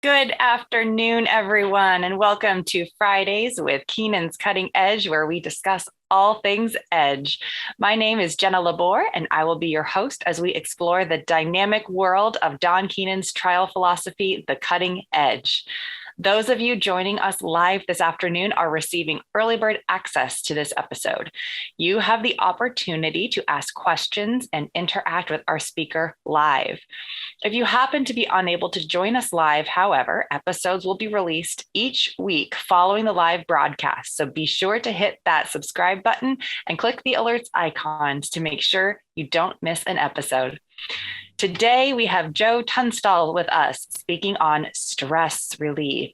Good afternoon, everyone, and welcome to Fridays with Keenan's Cutting Edge, where we discuss all things edge. My name is Jenna Labor, and I will be your host as we explore the dynamic world of Don Keenan's trial philosophy, The Cutting Edge. Those of you joining us live this afternoon are receiving early bird access to this episode. You have the opportunity to ask questions and interact with our speaker live. If you happen to be unable to join us live, however, episodes will be released each week following the live broadcast. So be sure to hit that subscribe button and click the alerts icons to make sure you don't miss an episode. Today, we have Joe Tunstall with us speaking on stress relief.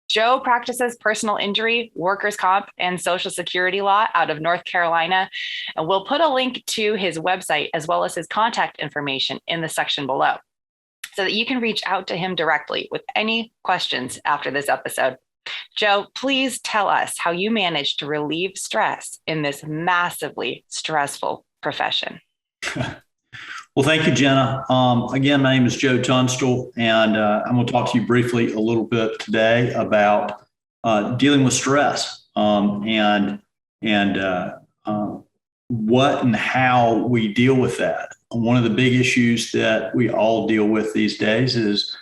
Joe practices personal injury, workers' comp, and Social Security law out of North Carolina. And we'll put a link to his website as well as his contact information in the section below so that you can reach out to him directly with any questions after this episode. Joe, please tell us how you manage to relieve stress in this massively stressful profession. Well, thank you, Jenna. Again, my name is Joe Tunstall, and I'm going to talk to you briefly a little bit today about dealing with stress and what and how we deal with that. One of the big issues that we all deal with these days is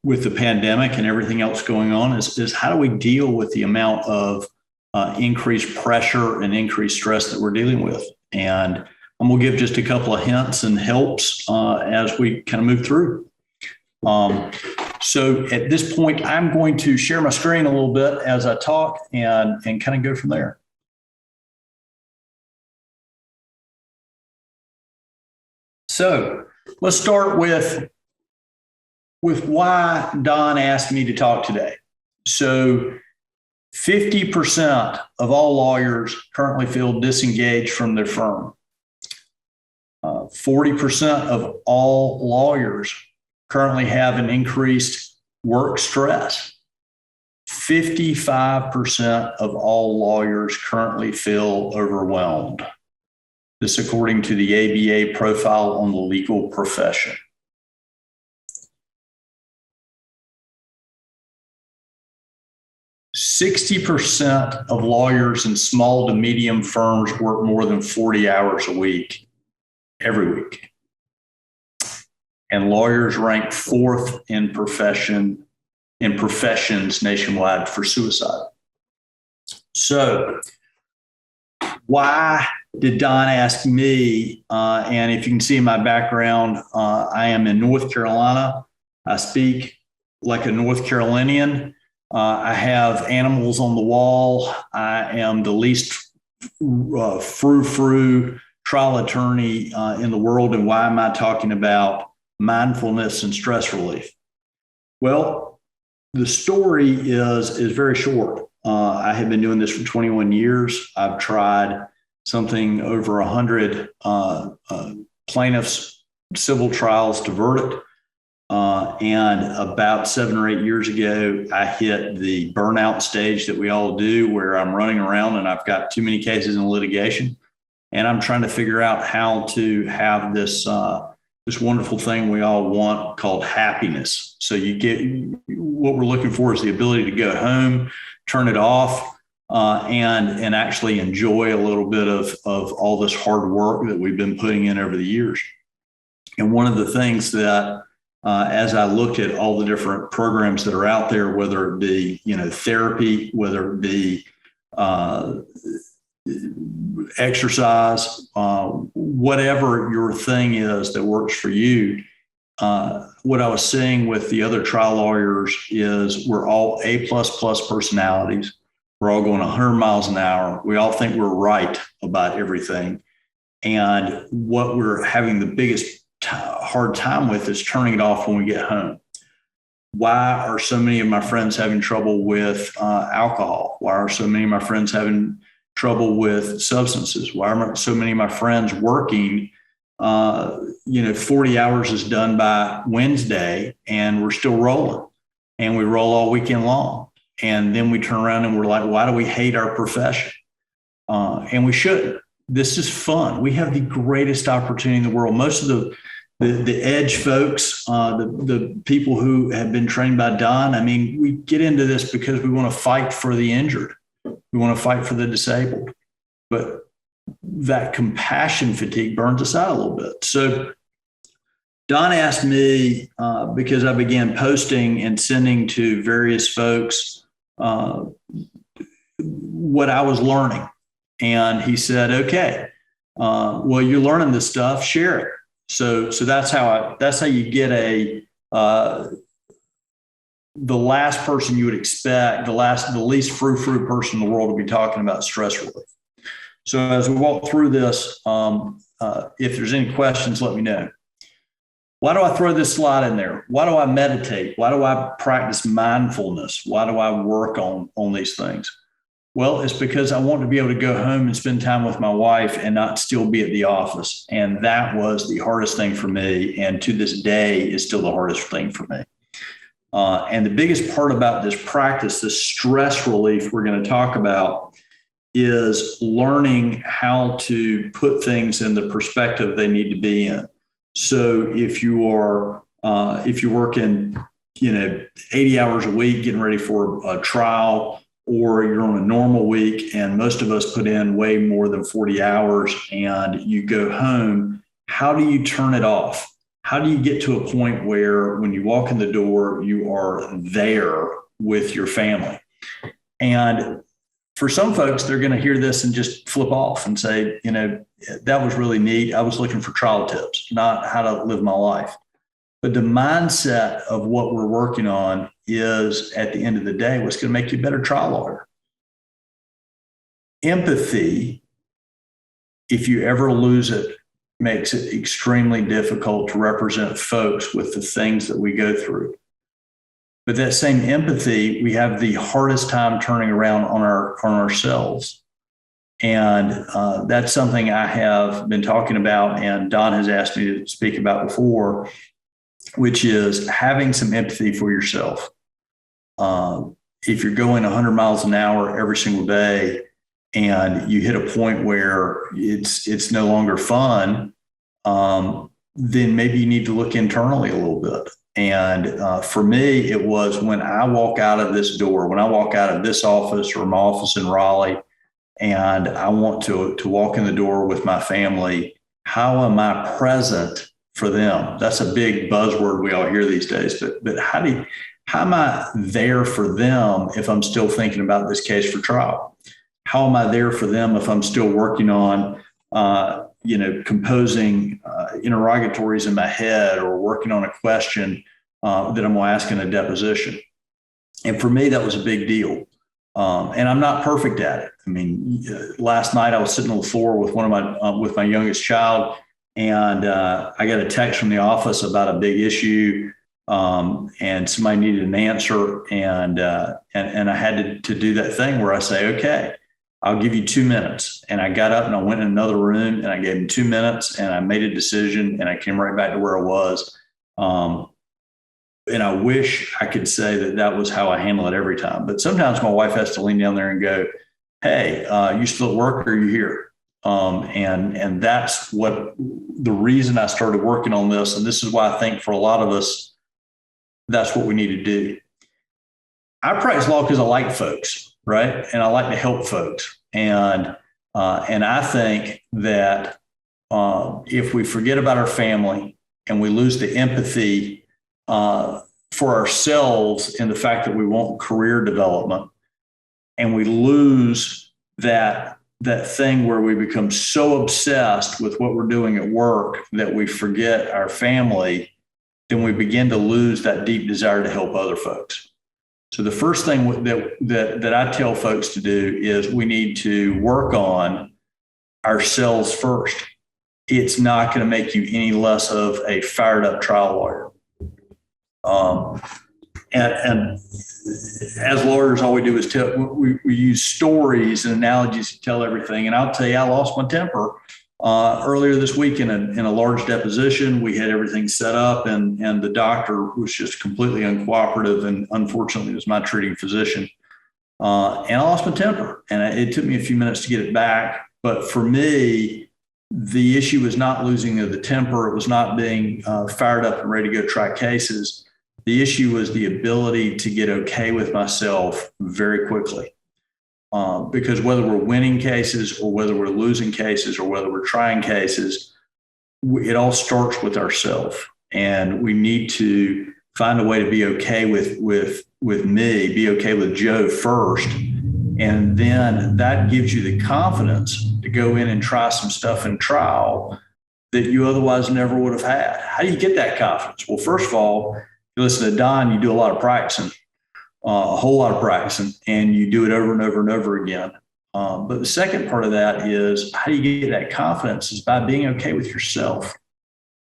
with the pandemic and everything else going on is how do we deal with the amount of increased pressure and increased stress that we're dealing with. And I'm going to give just a couple of hints and helps as we kind of move through. So at this point, I'm going to share my screen a little bit as I talk and kind of go from there. So let's start with why Don asked me to talk today. So 50% of all lawyers currently feel disengaged from their firm. 40% of all lawyers currently have an increased work stress. 55% of all lawyers currently feel overwhelmed. This according to the ABA profile on the legal profession. %60 of lawyers in small to medium firms work more than 40 hours a week. Every week. And lawyers rank fourth in professions nationwide for suicide. So why did Don ask me? And if you can see in my background, I am in North Carolina. I speak like a North Carolinian. I have animals on the wall. I am the least frou-frou trial attorney in the world. And why am I talking about mindfulness and stress relief? Well, the story is very short. I have been doing this for 21 years. I've tried something over 100 plaintiffs' civil trials to verdict. And about 7 or 8 years ago, I hit the burnout stage that we all do, where I'm running around and I've got too many cases in litigation. And I'm trying to figure out how to have this wonderful thing we all want called happiness. So you get what we're looking for is the ability to go home, turn it off, and actually enjoy a little bit of all this hard work that we've been putting in over the years. And one of the things that as I looked at all the different programs that are out there, whether it be therapy, whether it be exercise, whatever your thing is that works for you. What I was seeing with the other trial lawyers is we're all A++ personalities. We're all going 100 miles an hour. We all think we're right about everything. And what we're having the biggest hard time with is turning it off when we get home. Why are so many of my friends having trouble with alcohol? Why are so many of my friends having trouble with substances? Why are so many of my friends working, 40 hours is done by Wednesday and we're still rolling and we roll all weekend long. And then we turn around and we're like, why do we hate our profession? And we shouldn't. This is fun. We have the greatest opportunity in the world. Most of the edge folks, the people who have been trained by Don. I mean, we get into this because we want to fight for the injured. We want to fight for the disabled. But that compassion fatigue burns us out a little bit. So Don asked me, because I began posting and sending to various folks what I was learning. And he said, okay, well, you're learning this stuff, share it. So that's how you get the last person you would expect, the least frou-frou person in the world to be talking about stress relief. So as we walk through this, if there's any questions, let me know. Why do I throw this slide in there? Why do I meditate? Why do I practice mindfulness? Why do I work on these things? Well, it's because I want to be able to go home and spend time with my wife and not still be at the office. And that was the hardest thing for me. And to this day is still the hardest thing for me. And the biggest part about this practice, this stress relief we're going to talk about, is learning how to put things in the perspective they need to be in. So if you're working, 80 hours a week, getting ready for a trial, or you're on a normal week, and most of us put in way more than 40 hours, and you go home, how do you turn it off? How do you get to a point where when you walk in the door, you are there with your family? And for some folks, they're going to hear this and just flip off and say, that was really neat. I was looking for trial tips, not how to live my life. But the mindset of what we're working on is, at the end of the day, what's going to make you a better trial lawyer. Empathy, if you ever lose it, makes it extremely difficult to represent folks with the things that we go through. But that same empathy, we have the hardest time turning around on ourselves. And that's something I have been talking about, and Don has asked me to speak about before, which is having some empathy for yourself. If you're going 100 miles an hour every single day and you hit a point where it's no longer fun, then maybe you need to look internally a little bit. And for me, it was when I walk out of this door, when I walk out of this office or my office in Raleigh, and I want to walk in the door with my family, how am I present for them? That's a big buzzword we all hear these days, but how am I there for them if I'm still thinking about this case for trial? How am I there for them if I'm still working on, composing interrogatories in my head, or working on a question that I'm going to ask in a deposition? And for me, that was a big deal. And I'm not perfect at it. I mean, last night I was sitting on the floor with with my youngest child, and I got a text from the office about a big issue, and somebody needed an answer, and I had to do that thing where I say, okay, I'll give you 2 minutes. And I got up and I went in another room and I gave him 2 minutes, and I made a decision, and I came right back to where I was. And I wish I could say that was how I handle it every time. But sometimes my wife has to lean down there and go, hey, you still at work, or are you here? And that's the reason I started working on this. And this is why I think for a lot of us, that's what we need to do. I practice law because I like folks, right? And I like to help folks. And I think that if we forget about our family and we lose the empathy for ourselves in the fact that we want career development, and we lose that thing where we become so obsessed with what we're doing at work that we forget our family, then we begin to lose that deep desire to help other folks. So the first thing that I tell folks to do is we need to work on ourselves first. It's not going to make you any less of a fired up trial lawyer. And as lawyers, all we do is we use stories and analogies to tell everything. And I'll tell you, I lost my temper earlier this week in a large deposition. We had everything set up, and the doctor was just completely uncooperative. And unfortunately, it was my treating physician. And I lost my temper, and it took me a few minutes to get it back. But for me, The issue was not losing the temper. It was not being fired up and ready to go try cases. The issue was the ability to get okay with myself very quickly. Because whether we're winning cases or whether we're losing cases or whether we're trying cases, it all starts with ourselves. And we need to find a way to be okay with me, be okay with Joe first. And then that gives you the confidence to go in and try some stuff in trial that you otherwise never would have had. How do you get that confidence? Well, first of all, you listen to Don, you do a lot of practicing, a whole lot of practicing, and you do it over and over and over again. But the second part of that is, how do you get that confidence is by being okay with yourself.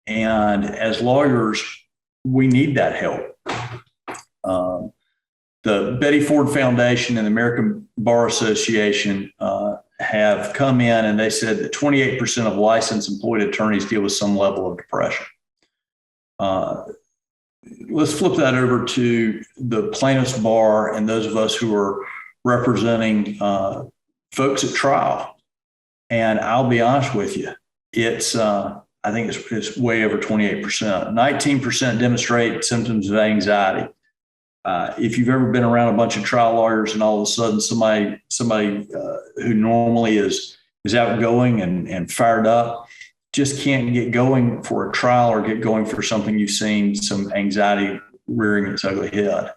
And as lawyers, we need that help. The Betty Ford Foundation and the American Bar Association have come in and they said that 28% of licensed employed attorneys deal with some level of depression. Let's flip that over to the plaintiff's bar and those of us who are representing folks at trial. And I'll be honest with you, I think it's way over 28%. 19% demonstrate symptoms of anxiety. If you've ever been around a bunch of trial lawyers and all of a sudden somebody who normally is outgoing and fired up just can't get going for a trial or get going for something, you've seen some anxiety rearing its ugly head.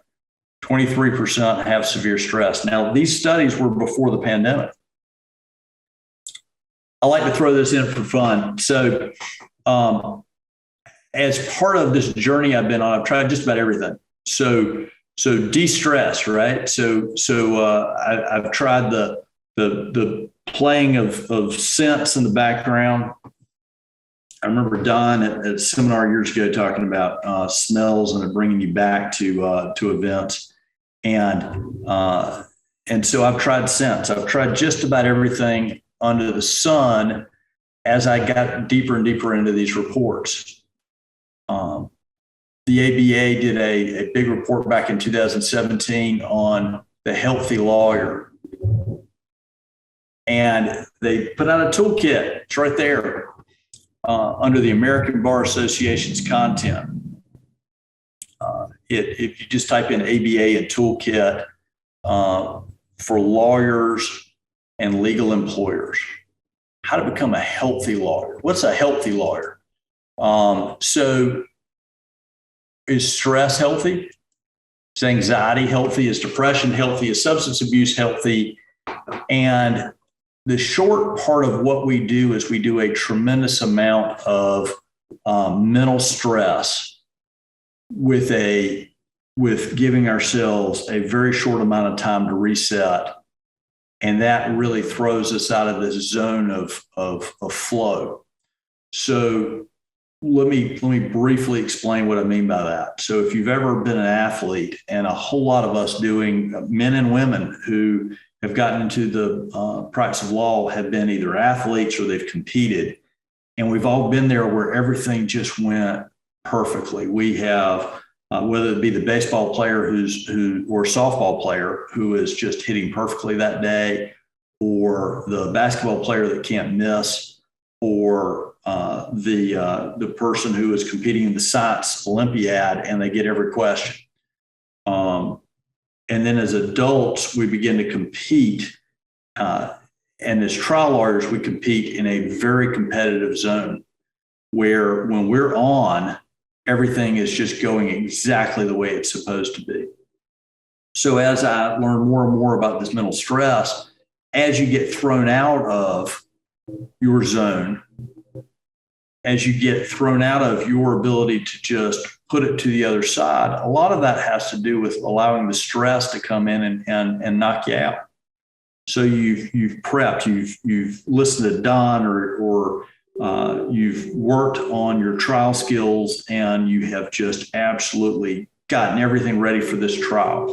23% have severe stress. Now, these studies were before the pandemic. I like to throw this in for fun. So as part of this journey I've been on, I've tried just about everything. So de-stress, right? So I've tried the playing of scents in the background. I remember Don at a seminar years ago talking about smells and bringing you back to events. And so I've tried scents. I've tried just about everything under the sun as I got deeper and deeper into these reports. The ABA did a big report back in 2017 on the healthy lawyer. And they put out a toolkit. It's right there under the American Bar Association's content. If you just type in ABA and toolkit for lawyers and legal employers, how to become a healthy lawyer. What's a healthy lawyer? So is stress healthy? Is anxiety healthy? Is depression healthy? Is substance abuse healthy? And the short part of what we do is we do a tremendous amount of mental stress with giving ourselves a very short amount of time to reset. And that really throws us out of this zone of flow. So let me briefly explain what I mean by that. So if you've ever been an athlete, and a whole lot of us men and women who have gotten into the practice of law have been either athletes or they've competed. And we've all been there where everything just went perfectly. We have, whether it be the baseball player or softball player who is just hitting perfectly that day, or the basketball player that can't miss, or the person who is competing in the science Olympiad and they get every question. And then as adults, we begin to compete. And as trial lawyers, we compete in a very competitive zone where when we're on, everything is just going exactly the way it's supposed to be. So as I learn more and more about this mental stress, as you get thrown out of your zone, as you get thrown out of your ability to just put it to the other side, a lot of that has to do with allowing the stress to come in and knock you out. So you've prepped, you've listened to Don or you've worked on your trial skills, and you have just absolutely gotten everything ready for this trial.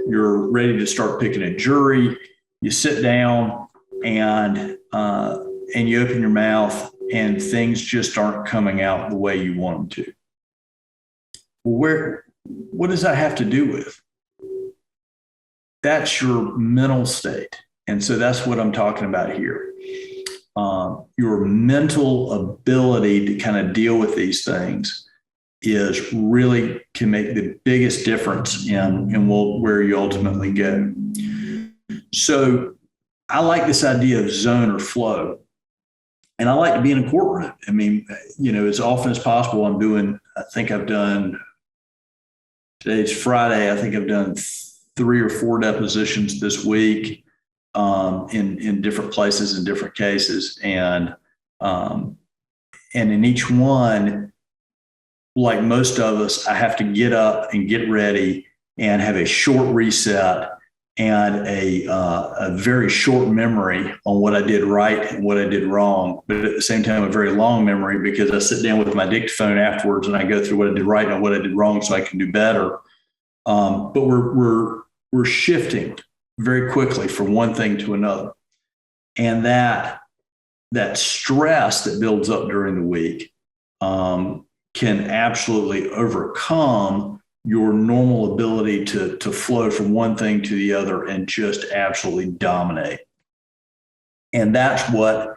You're ready to start picking a jury. You sit down and you open your mouth, and things just aren't coming out the way you want them to. What does that have to do with? That's your mental state. And so that's what I'm talking about here. your mental ability to kind of deal with these things is really can make the biggest difference in where you ultimately go. So I like this idea of zone or flow. And I like to be in a courtroom. I mean, as often as possible, today's Friday, I think I've done 3 or 4 depositions this week in different places, in different cases. And in each one, like most of us, I have to get up and get ready and have a short reset and a very short memory on what I did right and what I did wrong, but at the same time, a very long memory because I sit down with my dictaphone afterwards and I go through what I did right and what I did wrong so I can do better. But we're shifting very quickly from one thing to another, and that stress that builds up during the week can absolutely overcome your normal ability to flow from one thing to the other and just absolutely dominate. And that's what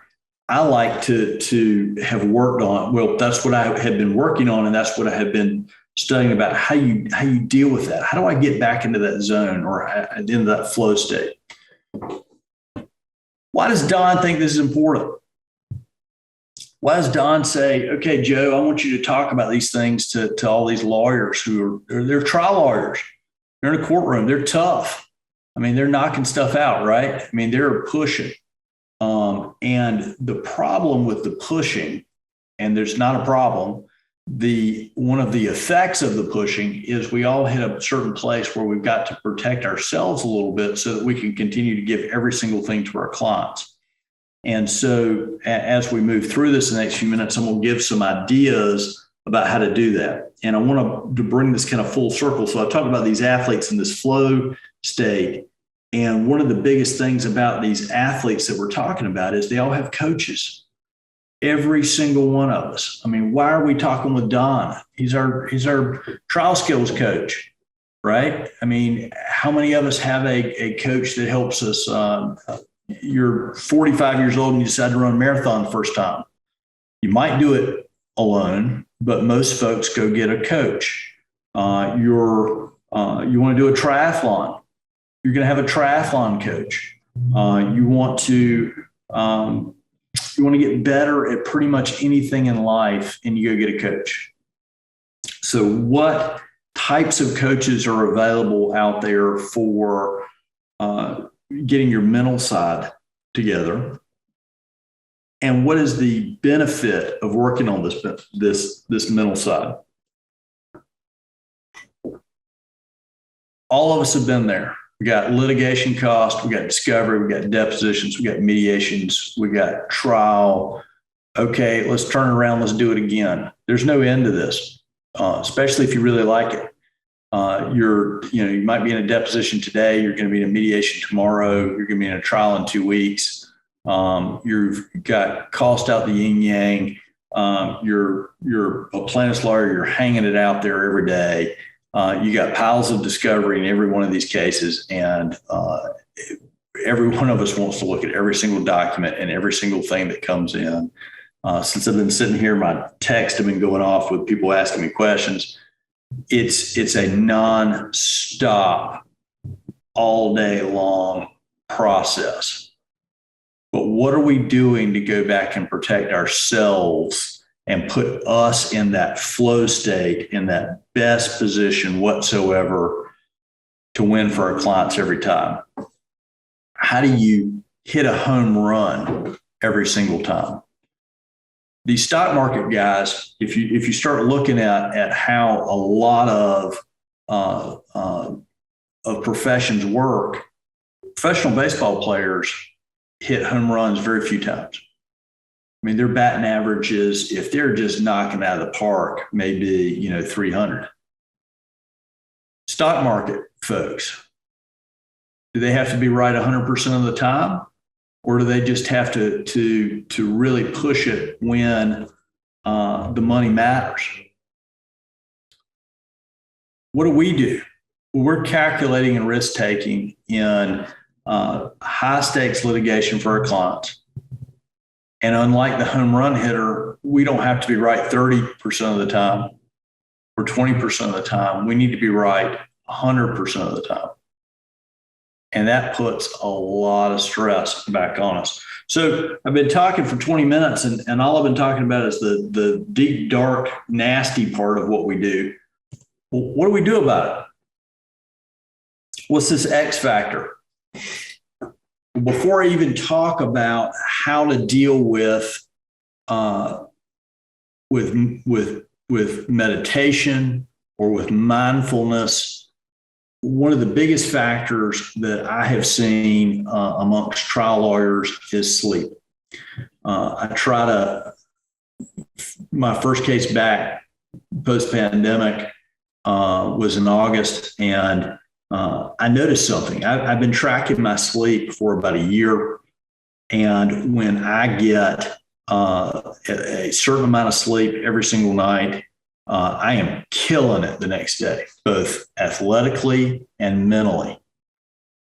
I like to have worked on. Well, that's what I had been working on, and that's what I had been studying about how you deal with that. How do I get back into that zone or into that flow state? Why does Don think this is important? Why does Don say, okay, Joe, I want you to talk about these things to all these lawyers they're trial lawyers. They're in a courtroom. They're tough. I mean, they're knocking stuff out, right? I mean, they're pushing. And the problem with the pushing, and there's not a problem, one of the effects of the pushing is we all hit a certain place where we've got to protect ourselves a little bit so that we can continue to give every single thing to our clients. And so as we move through this in the next few minutes, I'm going to give some ideas about how to do that. And I want to bring this kind of full circle. So I talked about these athletes in this flow state. And one of the biggest things about these athletes that we're talking about is they all have coaches. Every single one of us. I mean, why are we talking with Don? He's our trial skills coach, right? I mean, how many of us have a coach that helps us? You're 45 years old and you decide to run a marathon the first time. You might do it alone, but most folks go get a coach. You want to do a triathlon. You're going to have a triathlon coach. You want to get better at pretty much anything in life, and you go get a coach. So what types of coaches are available out there for getting your mental side together? And what is the benefit of working on this mental side? All of us have been there. We got litigation costs, we got discovery, we got depositions, we got mediations, we got trial. Okay, let's turn around, let's do it again. There's no end to this, especially if you really like it. You might be in a deposition today, you're going to be in a mediation tomorrow, you're going to be in a trial in 2 weeks. You've got cost out the yin yang. You're a plaintiff's lawyer, you're hanging it out there every day. You got piles of discovery in every one of these cases, and every one of us wants to look at every single document and every single thing that comes in. Since I've been sitting here, my texts have been going off with people asking me questions. It's a non-stop, all day long process. But what are we doing to go back and protect ourselves and put us in that flow state, in that best position whatsoever to win for our clients every time? How do you hit a home run every single time? These stock market guys, if you start looking at how a lot of professions work, professional baseball players hit home runs very few times. I mean, their batting averages, if they're just knocking out of the park, maybe 300. Stock market folks, do they have to be right 100% of the time? Or do they just have to really push it when the money matters? What do we do? Well, we're calculating and risk taking in high stakes litigation for our clients. And unlike the home run hitter, we don't have to be right 30% of the time or 20% of the time. We need to be right 100% of the time. And that puts a lot of stress back on us. So I've been talking for 20 minutes and all I've been talking about is the deep, dark, nasty part of what we do. Well, what do we do about it? What's this X factor? Before I even talk about how to deal with meditation or with mindfulness, one of the biggest factors that I have seen amongst trial lawyers is sleep. My first case back post-pandemic was in August, and I noticed something. I've been tracking my sleep for about a year, and when I get a certain amount of sleep every single night, I am killing it the next day, both athletically and mentally.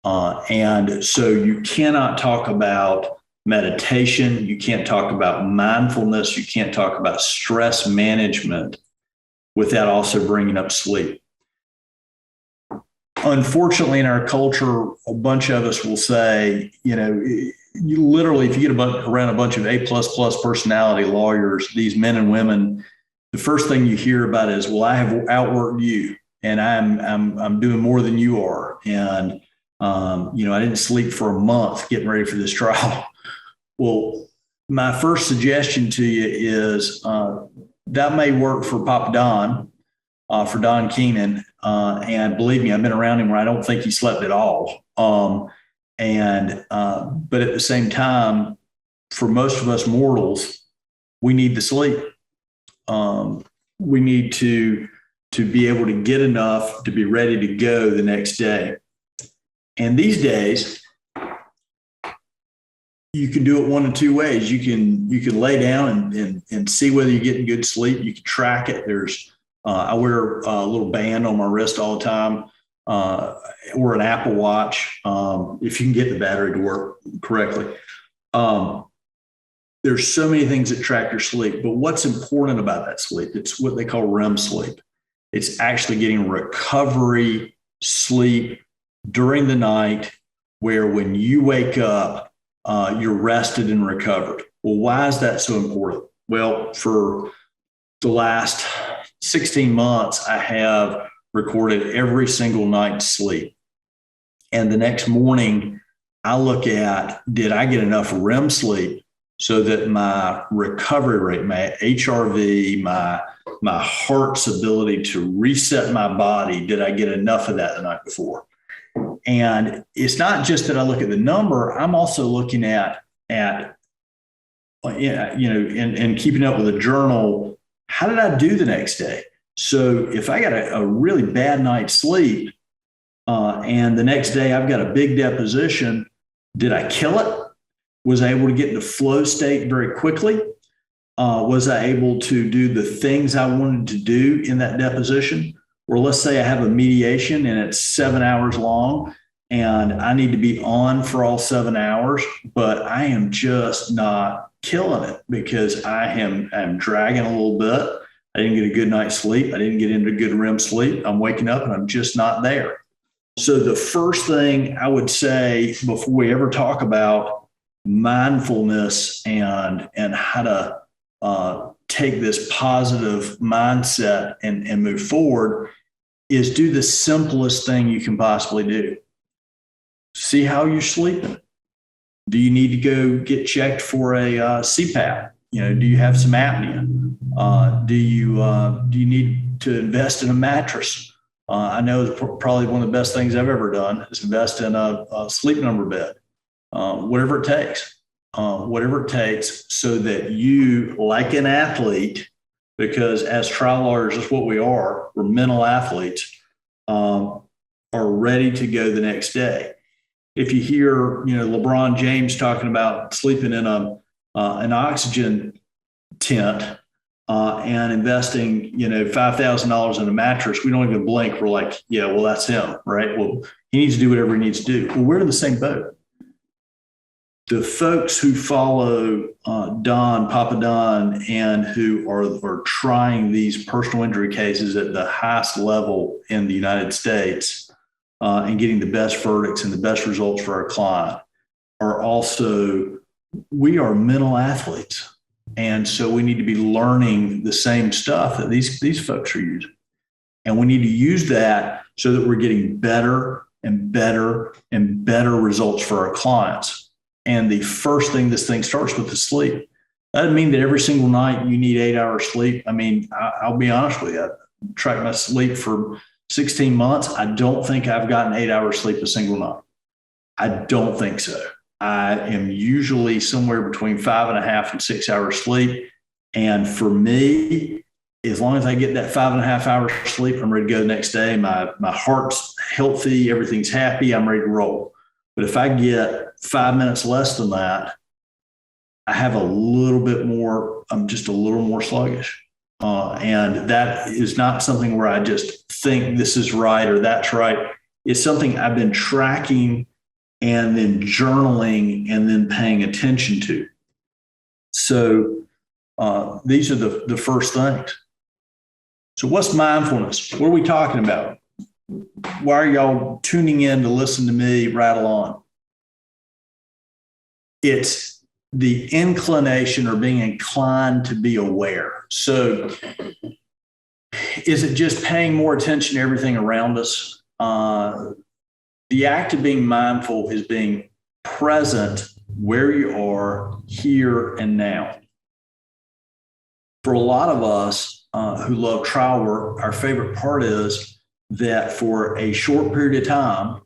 And so you cannot talk about meditation. You can't talk about mindfulness. You can't talk about stress management without also bringing up sleep. Unfortunately, in our culture, a bunch of us will say, you literally, if you get around a bunch of A++ personality lawyers, these men and women, the first thing you hear about is, well, I have outworked you and I'm doing more than you are. And, I didn't sleep for a month getting ready for this trial. Well, my first suggestion to you is that may work for Papa Don, for Don Keenan. And believe me, I've been around him where I don't think he slept at all. But at the same time, for most of us mortals, we need the sleep. We need to be able to get enough to be ready to go the next day. And these days, you can do it one of two ways. You can lay down and see whether you're getting good sleep. You can track it. I wear a little band on my wrist all the time, or an Apple Watch, if you can get the battery to work correctly. There's so many things that track your sleep, but what's important about that sleep? It's what they call REM sleep. It's actually getting recovery sleep during the night where when you wake up, you're rested and recovered. Well, why is that so important? Well, for the last 16 months, I have recorded every single night's sleep. And the next morning, I look at, did I get enough REM sleep so that my recovery rate, my HRV, my heart's ability to reset my body, did I get enough of that the night before? And it's not just that I look at the number, I'm also looking at and keeping up with a journal, how did I do the next day? So if I got a really bad night's sleep and the next day I've got a big deposition, did I kill it? Was I able to get into flow state very quickly? Was I able to do the things I wanted to do in that deposition? Or let's say I have a mediation and it's 7 hours long and I need to be on for all 7 hours, but I am just not killing it because I'm dragging a little bit. I didn't get a good night's sleep. I didn't get into good REM sleep. I'm waking up and I'm just not there. So the first thing I would say before we ever talk about mindfulness and how to take this positive mindset and move forward is do the simplest thing you can possibly do. See how you're sleeping. Do you need to go get checked for a CPAP? Do you have some apnea? Do you need to invest in a mattress? I know probably one of the best things I've ever done is invest in a sleep number bed. Whatever it takes so that you, like an athlete, because as trial lawyers, that's what we are, we're mental athletes, are ready to go the next day. If you hear, LeBron James talking about sleeping in an oxygen tent and investing, $5,000 in a mattress, we don't even blink. We're like, yeah, well, that's him, right? Well, he needs to do whatever he needs to do. Well, we're in the same boat. the folks who follow Papa Don, and who are trying these personal injury cases at the highest level in the United States and getting the best verdicts and the best results for our client, are also, we are mental athletes. And so we need to be learning the same stuff that these folks are using. And we need to use that so that we're getting better and better and better results for our clients. And the first thing this thing starts with is sleep. That doesn't mean that every single night you need 8 hours sleep. I mean, I'll be honest with you. I tracked my sleep for 16 months. I don't think I've gotten 8 hours sleep a single night. I don't think so. I am usually somewhere between 5.5 and 6 hours sleep. And for me, as long as I get that 5.5 hours sleep, I'm ready to go the next day. My heart's healthy. Everything's happy. I'm ready to roll. But if I get 5 minutes less than that, I have a little bit more, I'm just a little more sluggish. And that is not something where I just think this is right or that's right. It's something I've been tracking and then journaling and then paying attention to. So these are the first things. So what's mindfulness? What are we talking about? Why are y'all tuning in to listen to me rattle on? It's the inclination or being inclined to be aware. So is it just paying more attention to everything around us? The act of being mindful is being present where you are, here and now. For a lot of us who love trial work, our favorite part is that for a short period of time,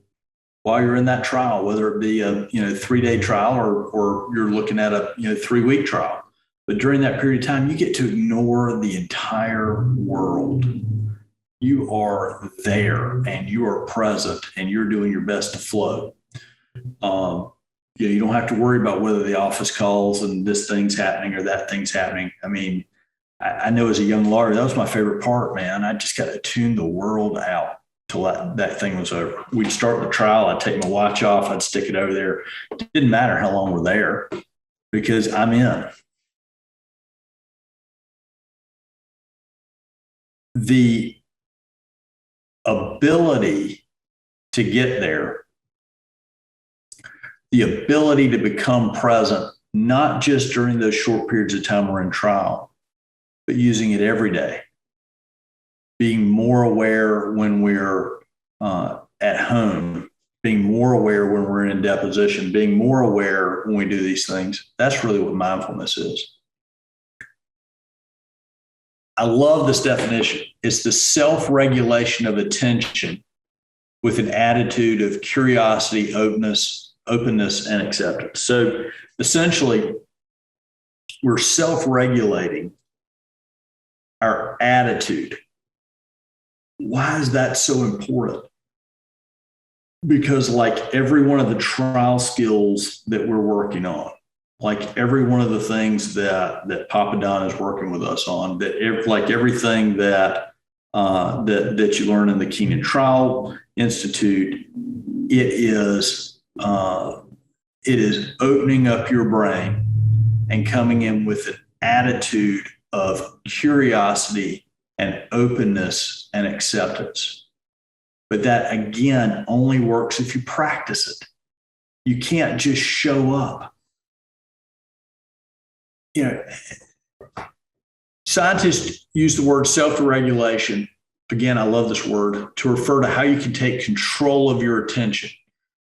while you're in that trial, whether it be a 3-day trial or you're looking at a 3-week trial, but during that period of time, you get to ignore the entire world. You are there and you are present and you're doing your best to flow. You don't have to worry about whether the office calls and this thing's happening or that thing's happening. I mean, I know as a young lawyer, that was my favorite part, man. I just got to tune the world out till that thing was over. We'd start the trial. I'd take my watch off. I'd stick it over there. It didn't matter how long we're there because I'm in. The ability to get there, the ability to become present, not just during those short periods of time we're in trial, but using it every day. Being more aware when we're at home, being more aware when we're in deposition, being more aware when we do these things. That's really what mindfulness is. I love this definition. It's the self-regulation of attention with an attitude of curiosity, openness, and acceptance. So essentially, we're self-regulating our attitude. Why is that so important? Because like every one of the trial skills that we're working on, like every one of the things that Papa Don is working with us on, like everything that you learn in the Keenan Trial Institute, it is opening up your brain and coming in with an attitude of curiosity and openness and acceptance. But that, again, only works if you practice it. You can't just show up. Scientists use the word self-regulation. Again, I love this word to refer to how you can take control of your attention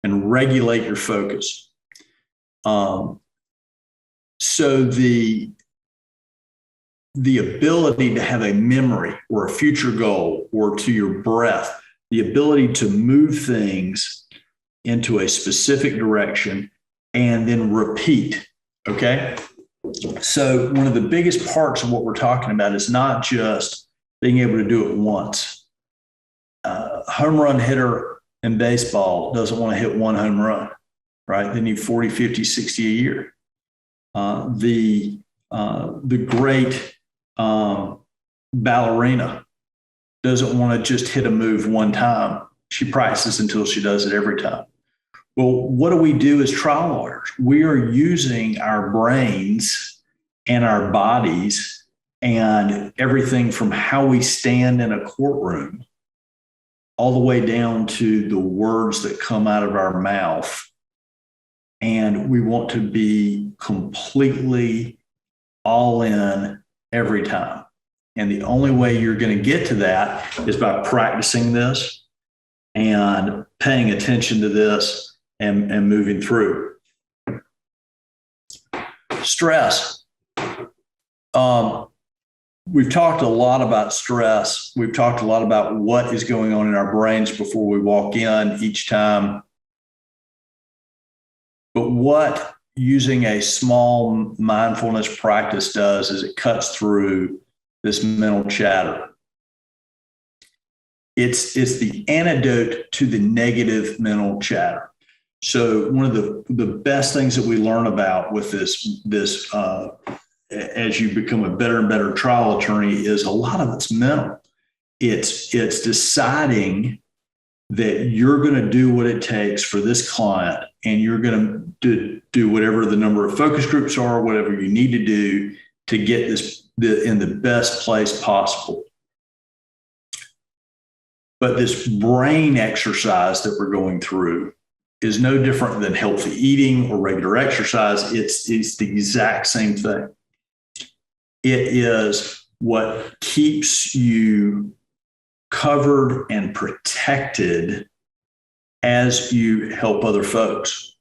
and regulate your focus. So the ability to have a memory or a future goal or to your breath, the ability to move things into a specific direction and then repeat, okay? So one of the biggest parts of what we're talking about is not just being able to do it once. Home run hitter in baseball doesn't want to hit one home run, right? They need 40, 50, 60 a year. The great ballerina doesn't want to just hit a move one time. She practices until she does it every time. Well, what do we do as trial lawyers? We are using our brains and our bodies and everything from how we stand in a courtroom all the way down to the words that come out of our mouth. And we want to be completely all in every time. And the only way you're going to get to that is by practicing this and paying attention to this and moving through. Stress. We've talked a lot about stress. We've talked a lot about what is going on in our brains before we walk in each time. But what using a small mindfulness practice does is it cuts through this mental chatter. It's the antidote to the negative mental chatter. So one of the best things that we learn about with this as you become a better and better trial attorney is a lot of it's mental. It's deciding that you're going to do what it takes for this client, and you're going to do whatever the number of focus groups are, whatever you need to do to get this in the best place possible. But this brain exercise that we're going through is no different than healthy eating or regular exercise. It's the exact same thing. It is what keeps you covered and protected as you help other folks.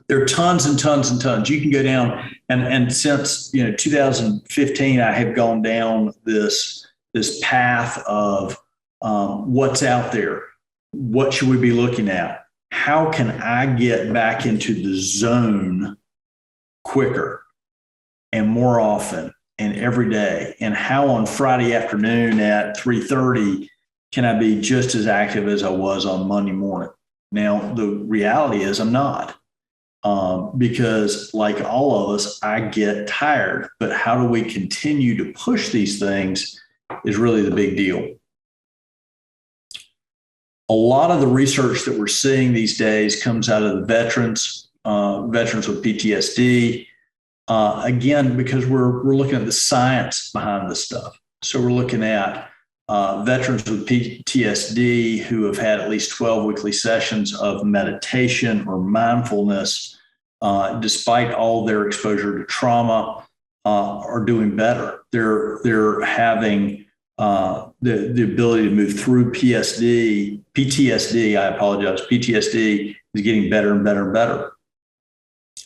There are tons and tons and tons. You can go down and since 2015, I have gone down this path of what's out there. What should we be looking at? How can I get back into the zone quicker and more often and every day? And how on Friday afternoon at 3:30 can I be just as active as I was on Monday morning? Now, the reality is I'm not, because like all of us, I get tired. But how do we continue to push these things is really the big deal. A lot of the research that we're seeing these days comes out of the veterans with PTSD. Again, because we're looking at the science behind this stuff. So we're looking at veterans with PTSD who have had at least 12 weekly sessions of meditation or mindfulness, despite all their exposure to trauma, are doing better. They're having the ability to move through PTSD. I apologize. PTSD is getting better and better and better.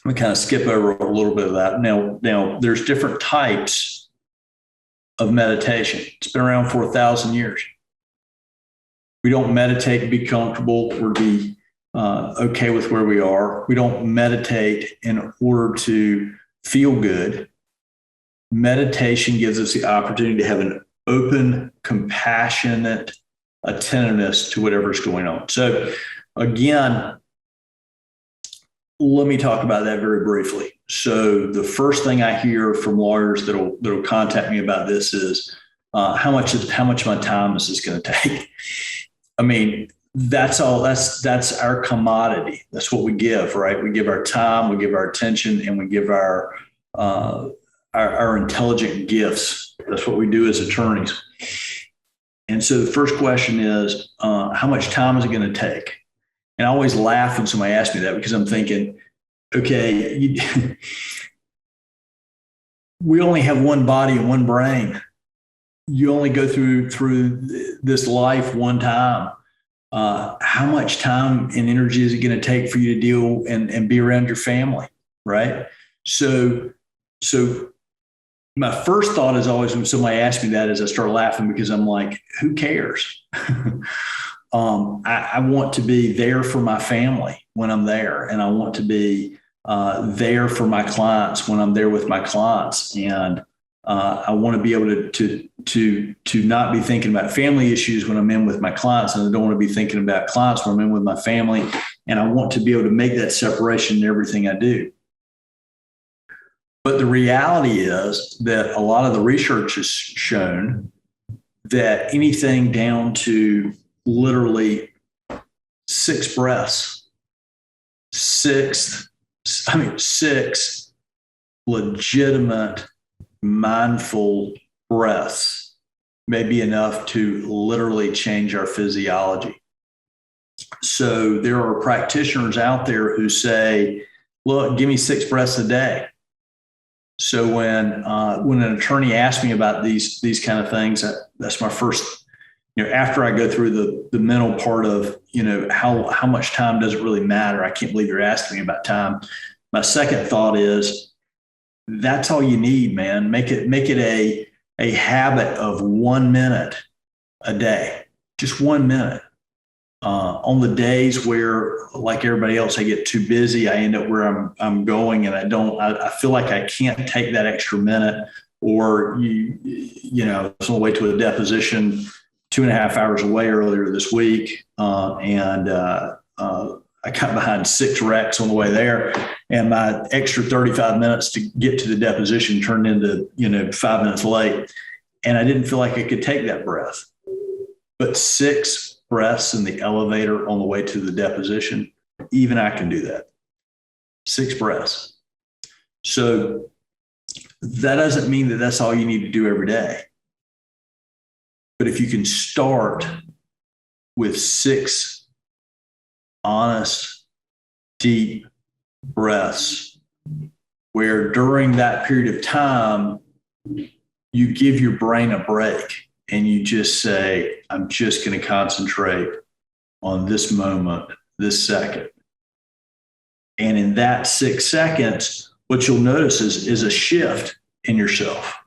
We kind of skip over a little bit of that. Now there's different types of meditation. It's been around for 1,000 years. We don't meditate to be comfortable or to be okay with where we are. We don't meditate in order to feel good. Meditation gives us the opportunity to have an open, compassionate attentiveness to whatever's going on. So again, let me talk about that very briefly. So the first thing I hear from lawyers that'll contact me about this is how much of my time is this going to take? I mean, that's all. That's our commodity. That's what we give, right? We give our time, we give our attention, and we give our intelligent gifts. That's what we do as attorneys. And so the first question is, how much time is it going to take? And I always laugh when somebody asks me that, because I'm thinking, okay, we only have one body and one brain. You only go through this life one time. How much time and energy is it going to take for you to deal and be around your family, right? So my first thought is always when somebody asks me that is I start laughing, because I'm like, who cares? I want to be there for my family when I'm there, and I want to be there for my clients when I'm there with my clients, and I want to be able to not be thinking about family issues when I'm in with my clients, and I don't want to be thinking about clients when I'm in with my family, and I want to be able to make that separation in everything I do. But the reality is that a lot of the research has shown that anything down to literally 6 breaths six legitimate mindful breaths may be enough to literally change our physiology. So there are practitioners out there who say, look, give me 6 breaths a day. So when an attorney asks me about these kind of things, that's my first, after I go through the mental part of, how much time does it really matter? I can't believe you're asking me about time. My second thought is, that's all you need, man. Make it a habit of 1 minute a day, just 1 minute. On the days where, like everybody else, I get too busy, I end up where I'm going, and I feel like I can't take that extra minute. Or I was on the way to a deposition 2.5 hours away earlier this week, and I got behind 6 wrecks on the way there, and my extra 35 minutes to get to the deposition turned into 5 minutes late, and I didn't feel like I could take that breath. But 6 breaths in the elevator on the way to the deposition, even I can do that. 6 breaths. So that doesn't mean that that's all you need to do every day. But if you can start with 6 honest, deep breaths, where during that period of time, you give your brain a break and you just say, I'm just going to concentrate on this moment, this second. And in that 6 seconds, what you'll notice is a shift in yourself.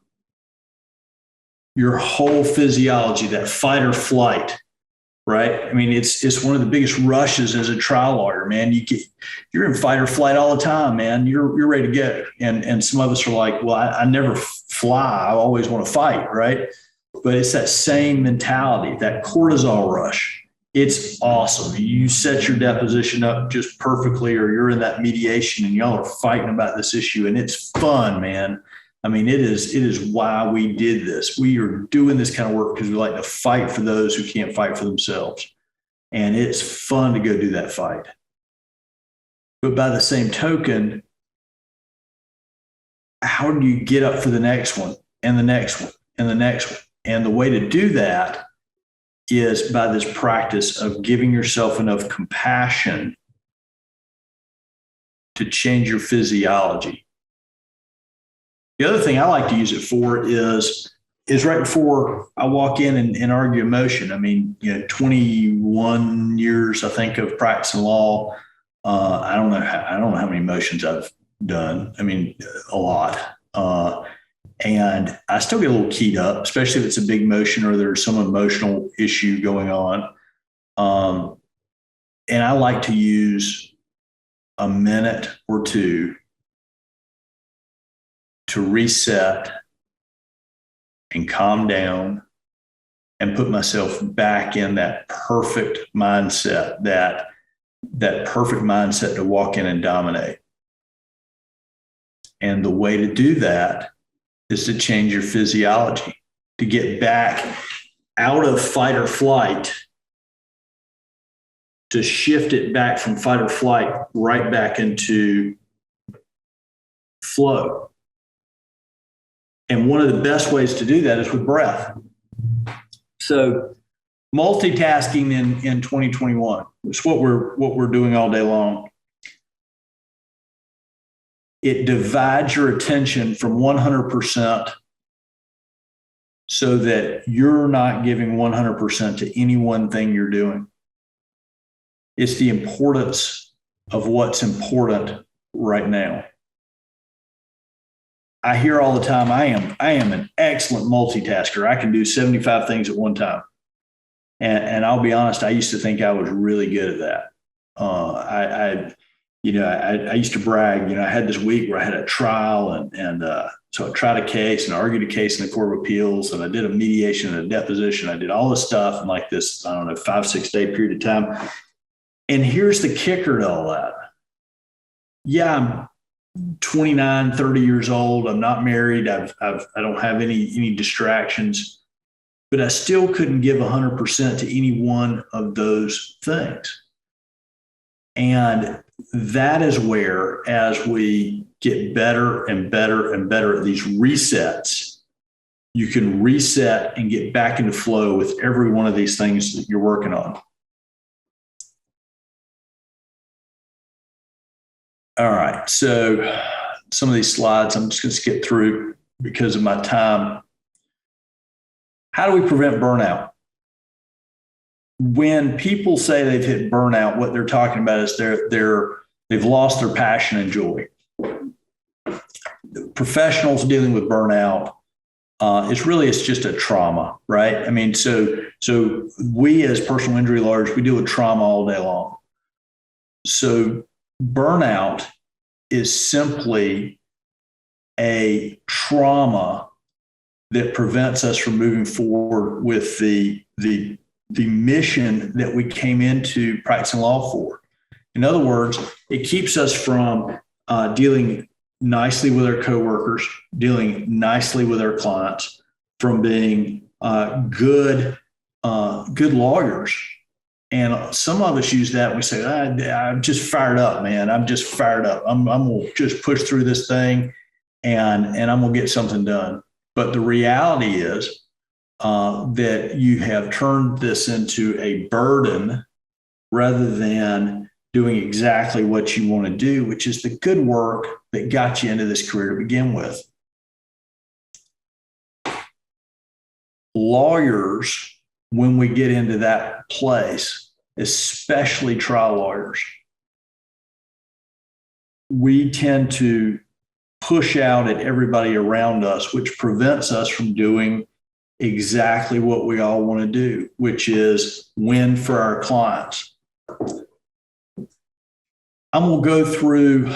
Your whole physiology, that fight or flight, right? I mean, it's one of the biggest rushes as a trial lawyer, man. You're in fight or flight all the time, man. You're ready to go. And some of us are like, well, I never fly. I always want to fight, right? But it's that same mentality, that cortisol rush. It's awesome. You set your deposition up just perfectly, or you're in that mediation and y'all are fighting about this issue, and it's fun, man. I mean, it is why we did this. We are doing this kind of work because we like to fight for those who can't fight for themselves. And it's fun to go do that fight. But by the same token, how do you get up for the next one and the next one and the next one? And the way to do that is by this practice of giving yourself enough compassion to change your physiology. The other thing I like to use it for is right before I walk in and argue a motion. I mean, 21 years, I think, of practicing law. I don't know how many motions I've done. I mean, a lot. And I still get a little keyed up, especially if it's a big motion or there's some emotional issue going on. And I like to use a minute or two to reset and calm down and put myself back in that perfect mindset, that perfect mindset to walk in and dominate. And the way to do that is to change your physiology, to get back out of fight or flight, to shift it back from fight or flight right back into flow. And one of the best ways to do that is with breath. So multitasking in 2021, it's what we're doing all day long. It divides your attention from 100% so that you're not giving 100% to any one thing you're doing. It's the importance of what's important right now. I hear all the time, I am an excellent multitasker. I can do 75 things at one time. And I'll be honest, I used to think I was really good at that. I used to brag, I had this week where I had a trial and so I tried a case and argued a case in the Court of Appeals, and I did a mediation and a deposition. I did all this stuff in like this, 5-6 day period of time. And here's the kicker to all that. Yeah, I'm 29, 30 years old. I'm not married. I don't have any distractions, but I still couldn't give 100% to any one of those things. And that is where, as we get better and better and better at these resets, you can reset and get back into flow with every one of these things that you're working on. All right, so some of these slides I'm just going to skip through because of my time. How do we prevent burnout? When people say they've hit burnout, what they're talking about is they've lost their passion and joy. Professionals dealing with burnout, it's just a trauma, right? I mean, so we as personal injury lawyers, we deal with trauma all day long. So burnout is simply a trauma that prevents us from moving forward with the mission that we came into practicing law for. In other words, it keeps us from dealing nicely with our coworkers, dealing nicely with our clients, from being good lawyers. And some of us use that and we say, I'm just fired up, man. I'm just fired up. I'm going to just push through this thing and I'm going to get something done. But the reality is that you have turned this into a burden rather than doing exactly what you want to do, which is the good work that got you into this career to begin with. Lawyers, when we get into that place, especially trial lawyers, we tend to push out at everybody around us, which prevents us from doing exactly what we all want to do, which is win for our clients. I'm going to go through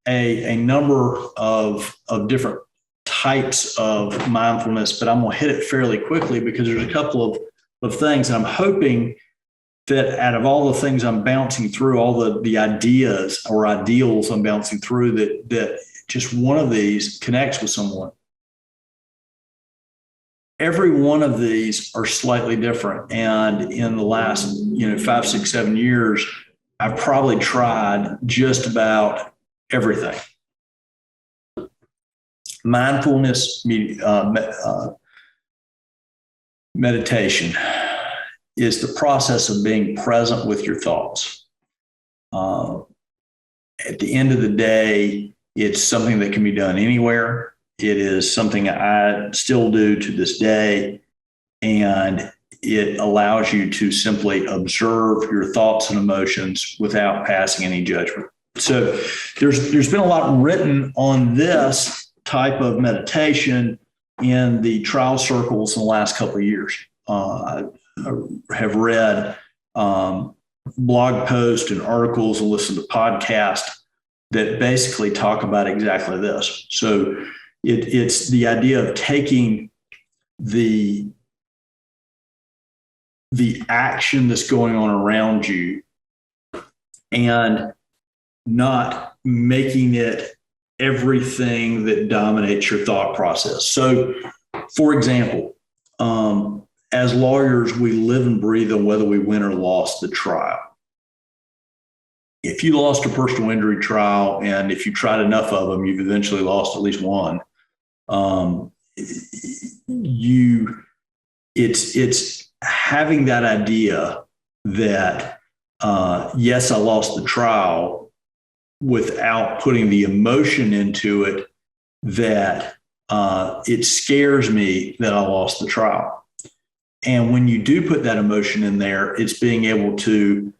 a number of different types of mindfulness, but I'm going to hit it fairly quickly because there's a couple of things. And I'm hoping that out of all the things I'm bouncing through, all the ideas or ideals I'm bouncing through, that just one of these connects with someone. Every one of these are slightly different. And in the last 5, 6, 7 years, I've probably tried just about everything. Mindfulness meditation is the process of being present with your thoughts. At the end of the day, it's something that can be done anywhere. It is something I still do to this day, and it allows you to simply observe your thoughts and emotions without passing any judgment. So there's been a lot written on this type of meditation in the trial circles in the last couple of years. I have read blog posts and articles and listened to podcasts that basically talk about exactly this. So it's the idea of taking the action that's going on around you and not making it everything that dominates your thought process. So, for example, as lawyers, we live and breathe on whether we win or lost the trial. If you lost a personal injury trial, and if you tried enough of them, you've eventually lost at least one. It's having that idea that, yes, I lost the trial, without putting the emotion into it, that it scares me that I lost the trial. And when you do put that emotion in there, it's being able to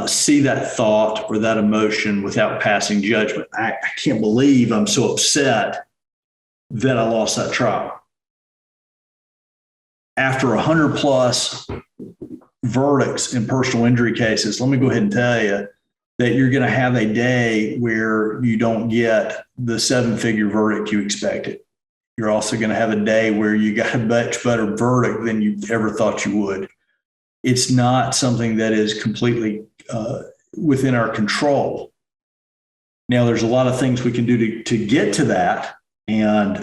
see that thought or that emotion without passing judgment. I can't believe I'm so upset that I lost that trial. After 100 plus verdicts in personal injury cases, let me go ahead and tell you that you're going to have a day where you don't get the 7-figure verdict you expected. You're also going to have a day where you got a much better verdict than you ever thought you would. It's not something that is completely within our control. Now, there's a lot of things we can do to get to that. And,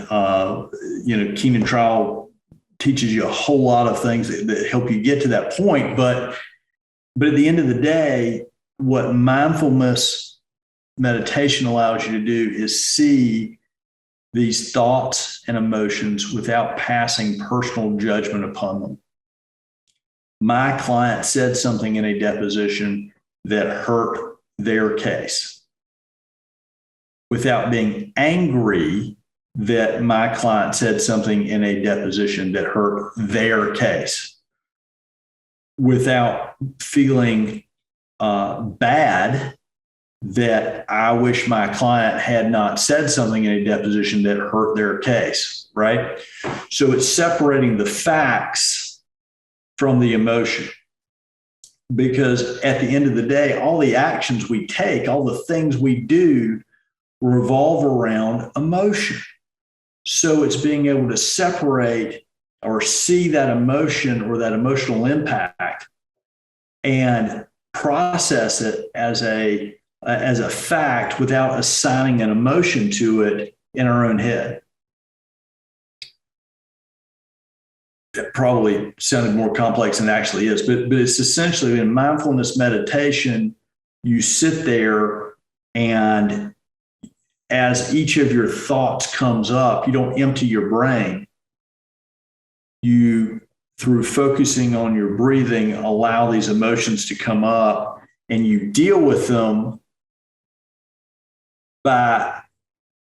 Keenan Trial teaches you a whole lot of things that help you get to that point. But at the end of the day, what mindfulness meditation allows you to do is see these thoughts and emotions without passing personal judgment upon them. My client said something in a deposition that hurt their case. Without being angry that my client said something in a deposition that hurt their case. Without feeling bad that I wish my client had not said something in a deposition that hurt their case, right? So it's separating the facts from the emotion. Because at the end of the day, all the actions we take, all the things we do revolve around emotion. So it's being able to separate or see that emotion or that emotional impact and process it as a fact without assigning an emotion to it in our own head. It probably sounded more complex than it actually is, but it's essentially in mindfulness meditation, you sit there and as each of your thoughts comes up, you don't empty your brain. You, through focusing on your breathing, allow these emotions to come up and you deal with them by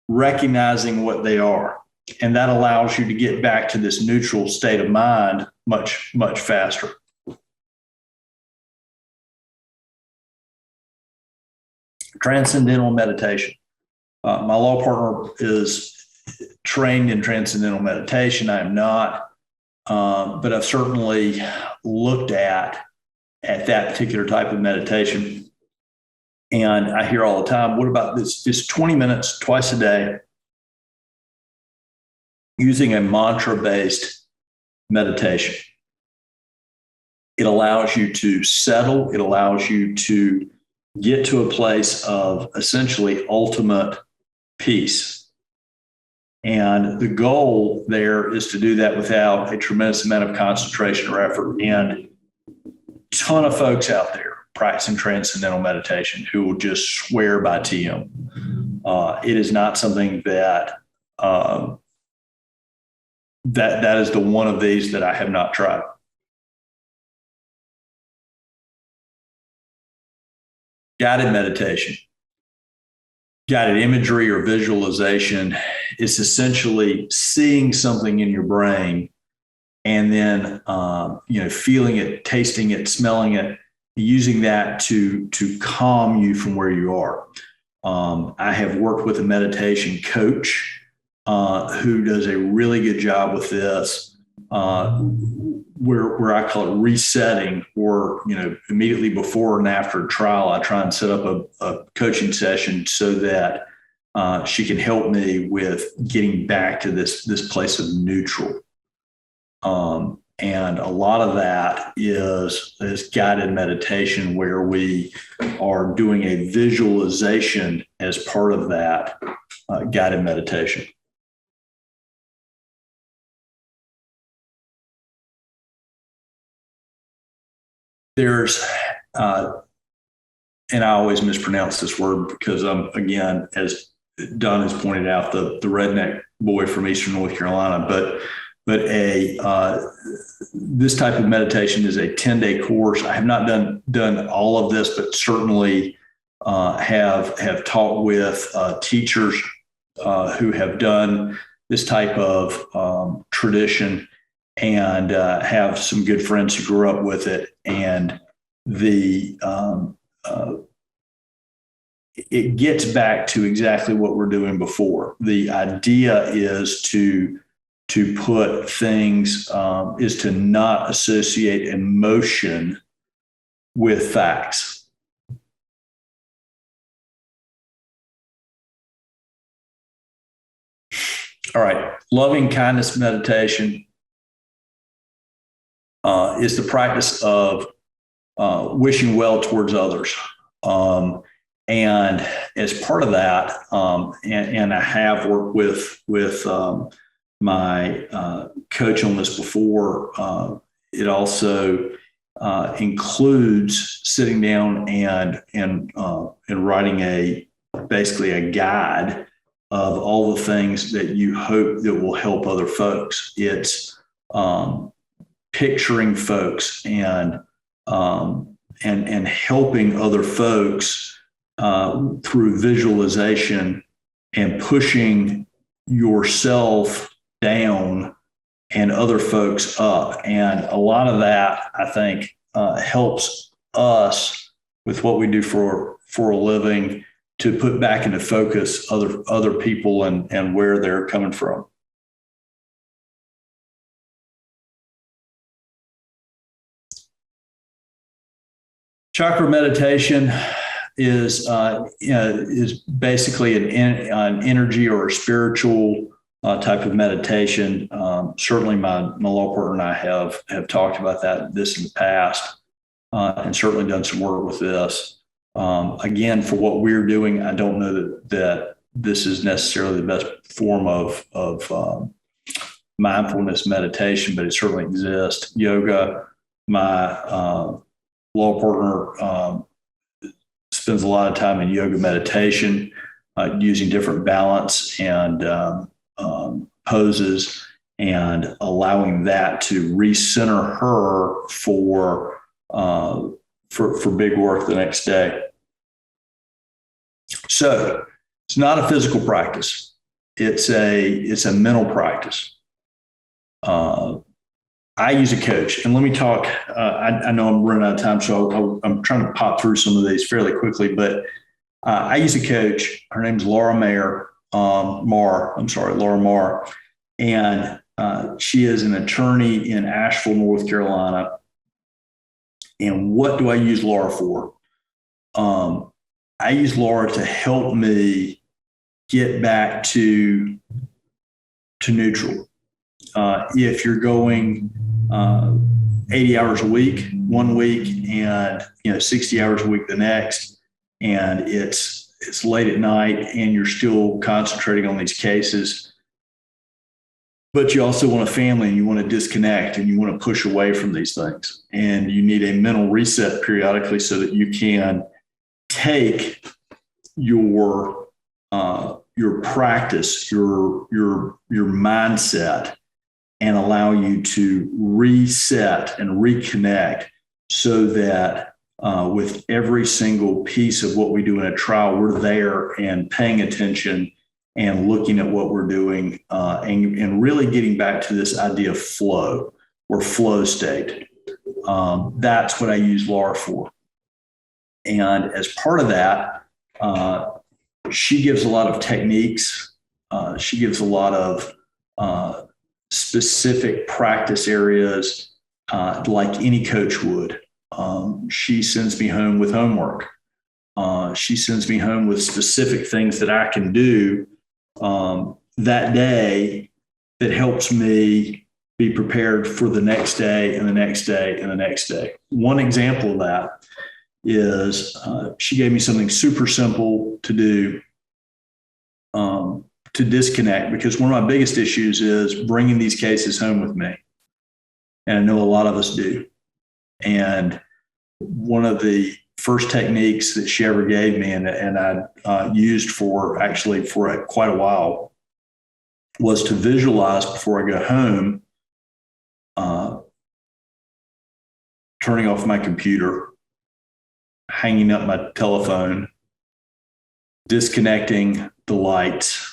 recognizing what they are. And that allows you to get back to this neutral state of mind much, much faster. Transcendental meditation. My law partner is trained in transcendental meditation. I am not, but I've certainly looked at that particular type of meditation. And I hear all the time, what about this? It's 20 minutes twice a day using a mantra-based meditation. It allows you to settle. It allows you to get to a place of essentially ultimate peace. And the goal there is to do that without a tremendous amount of concentration or effort. And a ton of folks out there practicing transcendental meditation who will just swear by TM. It is not something that that is the one of these that I have not tried. Guided meditation. Guided imagery or visualization is essentially seeing something in your brain and then feeling it, tasting it, smelling it, using that to calm you from where you are. I have worked with a meditation coach who does a really good job with this, where I call it resetting, or immediately before and after a trial, I try and set up a coaching session so that she can help me with getting back to this place of neutral. And a lot of that is guided meditation, where we are doing a visualization as part of that guided meditation. There's, and I always mispronounce this word because I'm, again, as Don has pointed out, the redneck boy from Eastern North Carolina, but this type of meditation is a 10-day course. I have not done all of this, but certainly have talked with teachers who have done this type of tradition, and have some good friends who grew up with it. And it gets back to exactly what we're doing before. The idea is to put things, is to not associate emotion with facts. All right, loving kindness meditation is the practice of wishing well towards others. And as part of that, and I have worked with my coach on this before, it also includes sitting down and writing basically a guide of all the things that you hope that will help other folks. It's picturing folks and helping other folks through visualization and pushing yourself down and other folks up. And a lot of that, I think, helps us with what we do for a living to put back into focus other people and where they're coming from. Chakra meditation is basically an energy or a spiritual type of meditation. Certainly my law partner and I have talked about this in the past, and certainly done some work with this. Again, for what we're doing, I don't know that this is necessarily the best form of mindfulness meditation, but it certainly exists. Yoga, my law partner spends a lot of time in yoga meditation, using different balance and poses, and allowing that to recenter her for big work the next day. So it's not a physical practice. It's a mental practice. I use a coach, and let me talk. I know I'm running out of time, so I'm trying to pop through some of these fairly quickly. But I use a coach. Her name's Laura Marr, and she is an attorney in Asheville, North Carolina. And what do I use Laura for? I use Laura to help me get back to neutral. If you're going 80 hours a week, 1 week, and 60 hours a week the next, and it's late at night, and you're still concentrating on these cases, but you also want a family, and you want to disconnect, and you want to push away from these things, and you need a mental reset periodically so that you can take your practice, your mindset, and allow you to reset and reconnect so that with every single piece of what we do in a trial, we're there and paying attention and looking at what we're doing and really getting back to this idea of flow or flow state. That's what I use Laura for. And as part of that, she gives a lot of techniques. She gives a lot of specific practice areas like any coach would. She sends me home with homework. She sends me home with specific things that I can do that day that helps me be prepared for the next day and the next day and the next day. One example of that is she gave me something super simple to do to disconnect, because one of my biggest issues is bringing these cases home with me. And I know a lot of us do. And one of the first techniques that she ever gave me, and I used for quite a while, was to visualize before I go home, turning off my computer, hanging up my telephone, disconnecting the lights,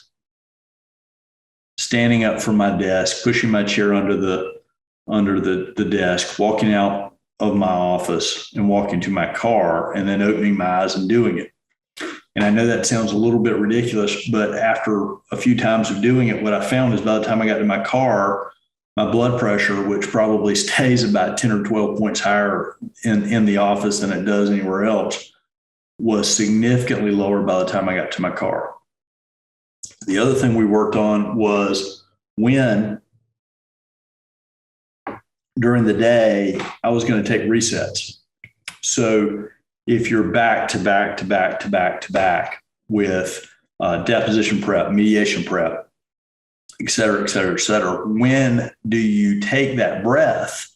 standing up from my desk, pushing my chair under the desk, walking out of my office and walking to my car, and then opening my eyes and doing it. And I know that sounds a little bit ridiculous, but after a few times of doing it, what I found is by the time I got to my car, my blood pressure, which probably stays about 10 or 12 points higher in the office than it does anywhere else, was significantly lower by the time I got to my car. The other thing we worked on was when during the day I was going to take resets. So if you're back to back with deposition prep, mediation prep, et cetera, when do you take that breath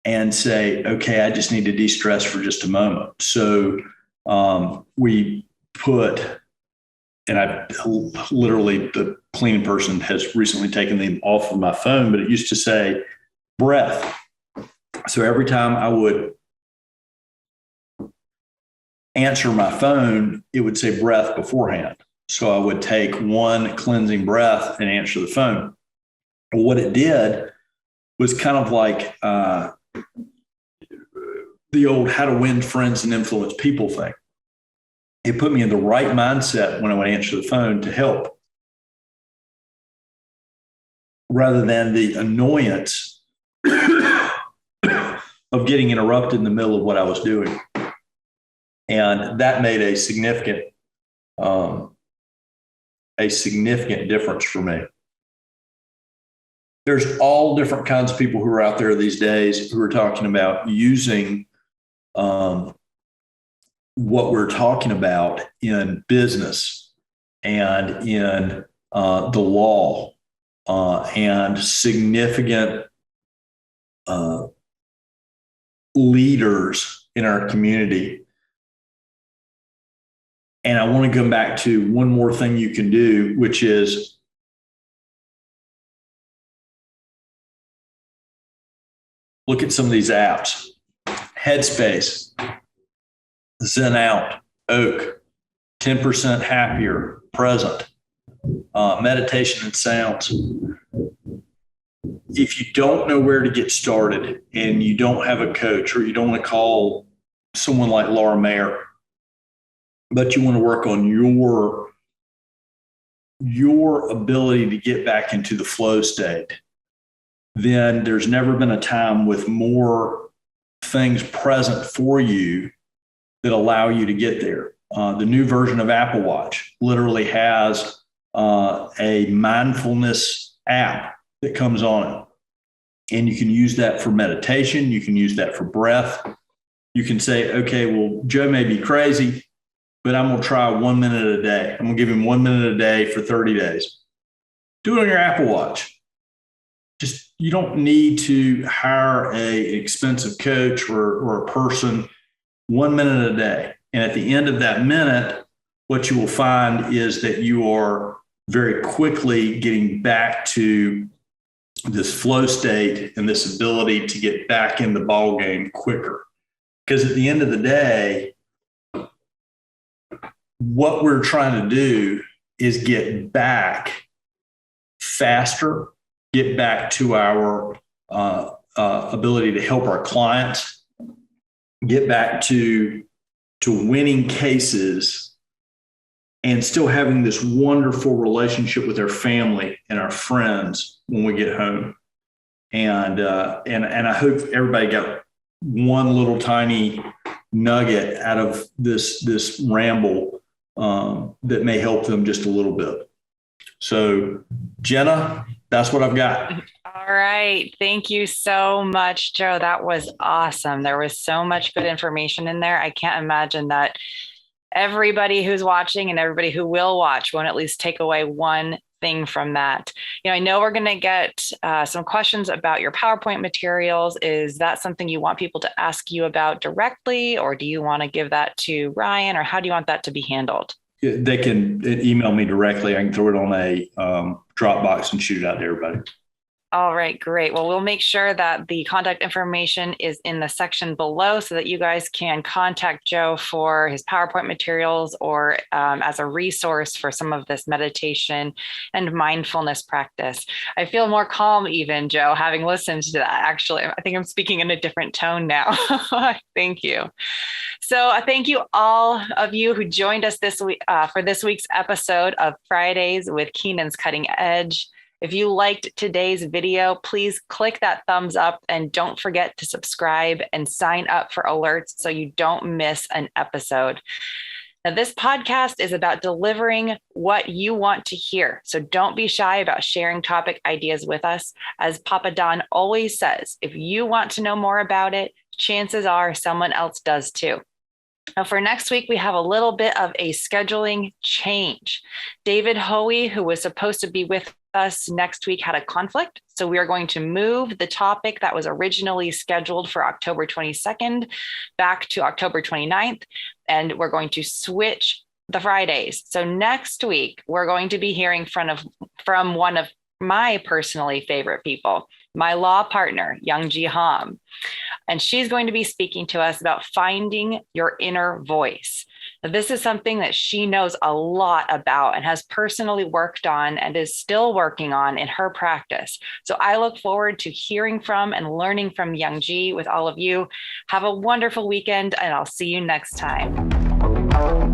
and say, okay, I just need to de-stress for just a moment? So we put, and I literally, the cleaning person has recently taken them off of my phone, but it used to say breath. So every time I would answer my phone, it would say breath beforehand. So I would take one cleansing breath and answer the phone. But what it did was kind of like the old how to win friends and influence people thing. It put me in the right mindset when I would answer the phone to help, rather than the annoyance of getting interrupted in the middle of what I was doing. And that made a significant difference for me. There's all different kinds of people who are out there these days who are talking about using what we're talking about in business and in the law and significant leaders in our community. And I want to come back to one more thing you can do, which is look at some of these apps: Headspace, Zen Out, Oak, 10% Happier, Present, Meditation and Sounds. If you don't know where to get started and you don't have a coach, or you don't want to call someone like Laura Mayer, but you want to work on your ability to get back into the flow state, then there's never been a time with more things present for you that allow you to get there. The new version of Apple Watch literally has a mindfulness app that comes on it. And you can use that for meditation. You can use that for breath. You can say, okay, well, Joe may be crazy, but I'm going to try 1 minute a day. I'm going to give him 1 minute a day for 30 days. Do it on your Apple Watch. Just, you don't need to hire an expensive coach or a person. 1 minute a day. And at the end of that minute, what you will find is that you are very quickly getting back to this flow state and this ability to get back in the ball game quicker. Because at the end of the day, what we're trying to do is get back faster, get back to our ability to help our clients, get back to winning cases, and still having this wonderful relationship with our family and our friends when we get home. And I hope everybody got one little tiny nugget out of this ramble that may help them just a little bit. So, Jenna, that's what I've got. All right. Thank you so much, Joe. That was awesome. There was so much good information in there. I can't imagine that everybody who's watching and everybody who will watch won't at least take away one thing from that. I know we're going to get some questions about your PowerPoint materials. Is that something you want people to ask you about directly, or do you want to give that to Ryan, or how do you want that to be handled? They can email me directly. I can throw it on a Dropbox and shoot it out to everybody. All right, great. Well, we'll make sure that the contact information is in the section below so that you guys can contact Joe for his PowerPoint materials or as a resource for some of this meditation and mindfulness practice. I feel more calm even, Joe, having listened to that. Actually, I think I'm speaking in a different tone now. Thank you. So thank you all of you who joined us this week for this week's episode of Fridays with Keenan's Cutting Edge. If you liked today's video, please click that thumbs up and don't forget to subscribe and sign up for alerts so you don't miss an episode. Now, this podcast is about delivering what you want to hear. So don't be shy about sharing topic ideas with us. As Papa Don always says, if you want to know more about it, chances are someone else does too. Now, for next week, we have a little bit of a scheduling change. David Hoey, who was supposed to be with us next week, had a conflict. So we are going to move the topic that was originally scheduled for October 22nd back to October 29th. And we're going to switch the Fridays. So next week, we're going to be hearing from one of my personally favorite people, my law partner, Young-Ji Ham. And she's going to be speaking to us about finding your inner voice. Now, this is something that she knows a lot about and has personally worked on and is still working on in her practice. So I look forward to hearing from and learning from Young-Ji with all of you. Have a wonderful weekend, and I'll see you next time.